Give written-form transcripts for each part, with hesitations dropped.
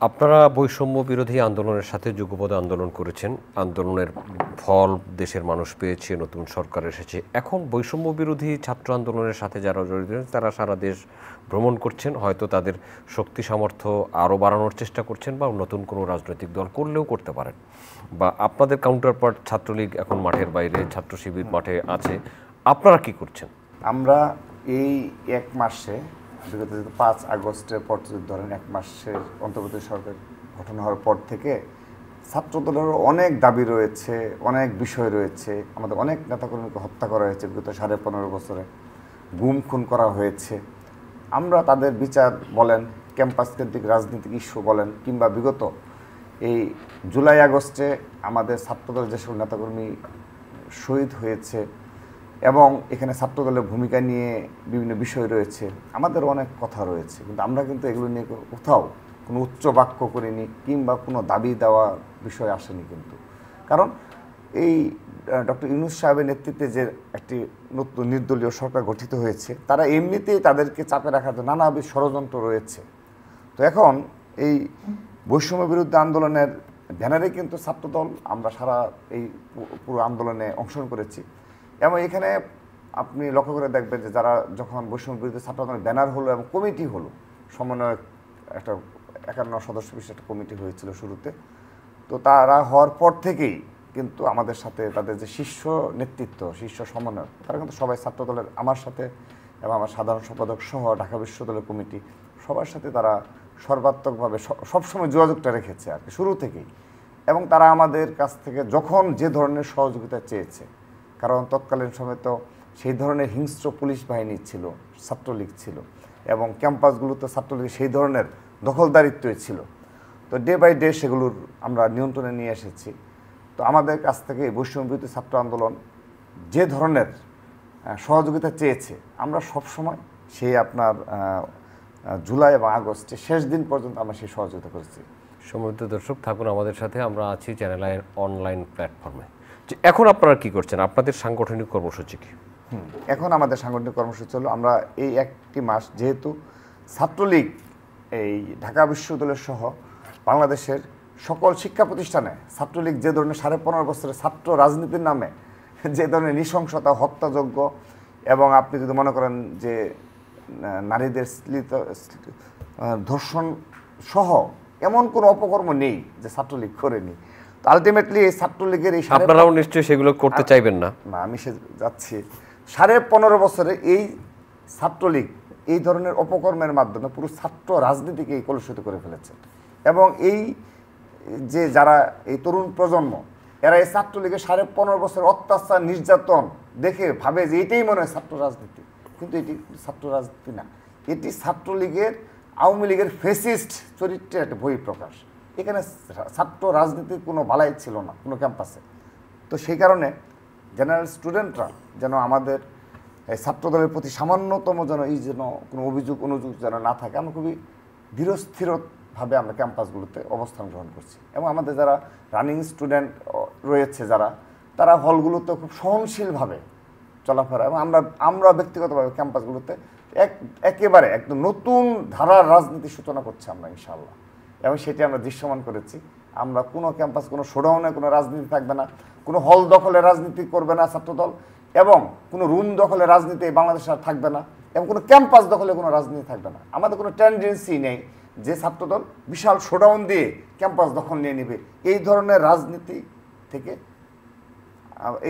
আপনারা বৈষম্য বিরোধী আন্দোলনের সাথে যুগপৎ আন্দোলন করেছেন, আন্দোলনের ফল দেশের মানুষ পেয়েছে, নতুন সরকার এসেছে। এখন বৈষম্য বিরোধী ছাত্র আন্দোলনের সাথে যারা জড়িত তারা সারা দেশ ভ্রমণ করছেন, হয়তো তাদের শক্তি সামর্থ্য আরও বাড়ানোর চেষ্টা করছেন বা নতুন কোনো রাজনৈতিক দল করলেও করতে পারেন, বা আপনাদের কাউন্টারপার্ট ছাত্রলীগ এখন মাঠের বাইরে, ছাত্র শিবির মাঠে আছে। আপনারা কি করছেন? আমরা এই এক মাসে বিগত 5 আগস্টের পর ধরেন এক মাসের অন্তর্বর্তী সরকার গঠন হওয়ার পর থেকে ছাত্রদলের অনেক দাবি রয়েছে, অনেক বিষয় রয়েছে। আমাদের অনেক নেতাকর্মীকে হত্যা করা হয়েছে, বিগত 15.5 বছরে গুম খুন করা হয়েছে। আমরা তাদের বিচার বলেন, ক্যাম্পাস কেন্দ্রিক রাজনৈতিক ইস্যু বলেন, কিংবা বিগত এই জুলাই আগস্টে আমাদের ছাত্রদলের যেসব নেতাকর্মী শহীদ হয়েছে এবং এখানে ছাত্রদলের ভূমিকা নিয়ে বিভিন্ন বিষয় রয়েছে, আমাদের অনেক কথা রয়েছে। কিন্তু আমরা কিন্তু এগুলো নিয়ে কোথাও কোনো উচ্চ বাক্য করিনি কিংবা কোনো দাবি দেওয়া বিষয় আসেনি। কিন্তু কারণ এই ডক্টর ইউনূস সাহেবের নেতৃত্বে যে একটি নতুন নির্দলীয় সরকার গঠিত হয়েছে, তারা এমনিতেই তাদেরকে চাপে রাখার জন্য নানাবিধ ষড়যন্ত্র রয়েছে। তো এখন এই বৈষম্য বিরুদ্ধে আন্দোলনের ব্যানারে কিন্তু ছাত্রদল আমরা সারা এই পুরো আন্দোলনে অংশগ্রহণ করেছি। এবং এখানে আপনি লক্ষ্য করে দেখবেন যে যারা যখন বৈষম্য বিরুদ্ধে ছাত্র আন্দোলনের ব্যানার হলো এবং কমিটি হলো, সমন্বয় একটা 51 সদস্য বিশিষ্ট একটা কমিটি হয়েছিল শুরুতে, তো তারা হওয়ার পর থেকেই কিন্তু আমাদের সাথে তাদের যে শীর্ষ নেতৃত্ব, শীর্ষ সমন্বয়, তারা কিন্তু সবাই ছাত্রদলের আমার সাথে এবং আমার সাধারণ সম্পাদক সহ ঢাকা বিশ্ববিদ্যালয় কমিটি সবার সাথে তারা সর্বাত্মকভাবে সবসময় যোগাযোগটা রেখেছে আর কি শুরু থেকেই। এবং তারা আমাদের কাছ থেকে যখন যে ধরনের সহযোগিতা চেয়েছে, কারণ তৎকালীন সময় তো সেই ধরনের হিংস্র পুলিশ বাহিনী ছিল, ছাত্রলীগ ছিল, এবং ক্যাম্পাসগুলোতে ছাত্রলীগ সেই ধরনের দখলদারিত্বই ছিল। তো ডে বাই ডে সেগুলোর আমরা নিয়ন্ত্রণে নিয়ে এসেছি। তো আমাদের কাছ থেকে বৈষম্য বিরোধী ছাত্র আন্দোলন যে ধরনের সহযোগিতা চেয়েছে, আমরা সবসময় সেই আপনার জুলাই এবং আগস্টে শেষ দিন পর্যন্ত আমরা সেই সহযোগিতা করেছি। সম্মানিত দর্শক, থাকুন আমাদের সাথে, আমরা আছি চ্যানেল আইয়ের অনলাইন প্ল্যাটফর্মে। এখন আপনারা কি করছেন? আপনাদের সাংগঠনিক কর্মসূচি কি? এখন আমাদের সাংগঠনিক কর্মসূচি হলো, আমরা এই একটি মাস যেহেতু ছাত্রলীগ এই ঢাকা বিশ্ববিদ্যালয় সহ বাংলাদেশের সকল শিক্ষা প্রতিষ্ঠানে ছাত্রলীগ যে ধরনের 15.5 বছরের ছাত্র রাজনীতির নামে যে ধরনের নৃশংসতা, হত্যাযোগ্য, এবং আপনি যদি মনে করেন যে নারীদের ধর্ষণ সহ এমন কোনো অপকর্ম নেই যে ছাত্রলীগ করেনি। আলটিমেটলি এই ছাত্রলীগের এই আপনারাও নিশ্চয়ই সেগুলো করতে চাইবেন না। না, আমি সে যাচ্ছি 15.5 বছরে এই ছাত্রলীগ এই ধরনের অপকর্মের মাধ্যমে পুরো ছাত্র রাজনীতিকে কলুষিত করে ফেলেছে। এবং এই যে যারা এই তরুণ প্রজন্ম, এরা এই ছাত্রলীগের 15.5 বছর অত্যাচার নির্যাতন দেখে ভাবে যে এটাই মনে হয় ছাত্র রাজনীতি, কিন্তু এটি ছাত্র রাজনীতি না, এটি ছাত্রলীগের আওয়ামী লীগের ফেসিস্ট চরিত্রের একটা বহিঃপ্রকাশ। এখানে ছাত্র রাজনীতির কোনো বালাই ছিল না কোনো ক্যাম্পাসে। তো সেই কারণে জেনারেল স্টুডেন্টরা যেন আমাদের এই ছাত্রদলের প্রতি সামান্যতম যেন এই যেন কোনো অভিযোগ অনুযোগ যেন না থাকে, আমরা খুবই ধীরস্থিরভাবে আমরা ক্যাম্পাসগুলোতে অবস্থান গ্রহণ করছি। এবং আমাদের যারা রানিং স্টুডেন্ট রয়েছে তারা হলগুলোতে খুব সহনশীলভাবে চলাফেরা, এবং আমরা ব্যক্তিগতভাবে ক্যাম্পাসগুলোতে একেবারে একদম নতুন ধারার রাজনীতির সূচনা করছি আমরা ইনশাআল্লাহ। এবং সেটি আমরা দৃশ্যমান করেছি। আমরা কোনো ক্যাম্পাস, কোনো শোডাউনে কোনো রাজনীতি থাকবে না, কোনো হল দখলে রাজনীতি করবে না ছাত্রদল, এবং কোনো রুম দখলে রাজনীতি বাংলাদেশে আর থাকবে না, এবং কোনো ক্যাম্পাস দখলে কোনো রাজনীতি থাকবে না। আমাদের কোনো টেন্ডেন্সি নেই যে ছাত্রদল বিশাল শোডাউন দিয়ে ক্যাম্পাস দখল নিয়ে নেবে। এই ধরনের রাজনীতি থেকে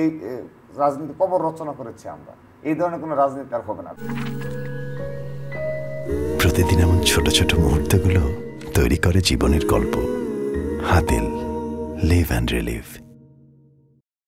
এই রাজনীতি কবর রচনা করেছি আমরা। এই ধরনের কোনো রাজনীতি আর হবে না। প্রতিদিন এমন ছোট ছোট মুহূর্তগুলো তৈরি করে জীবনের গল্প। হাতিল, লিভ অ্যান্ড রিলিভ।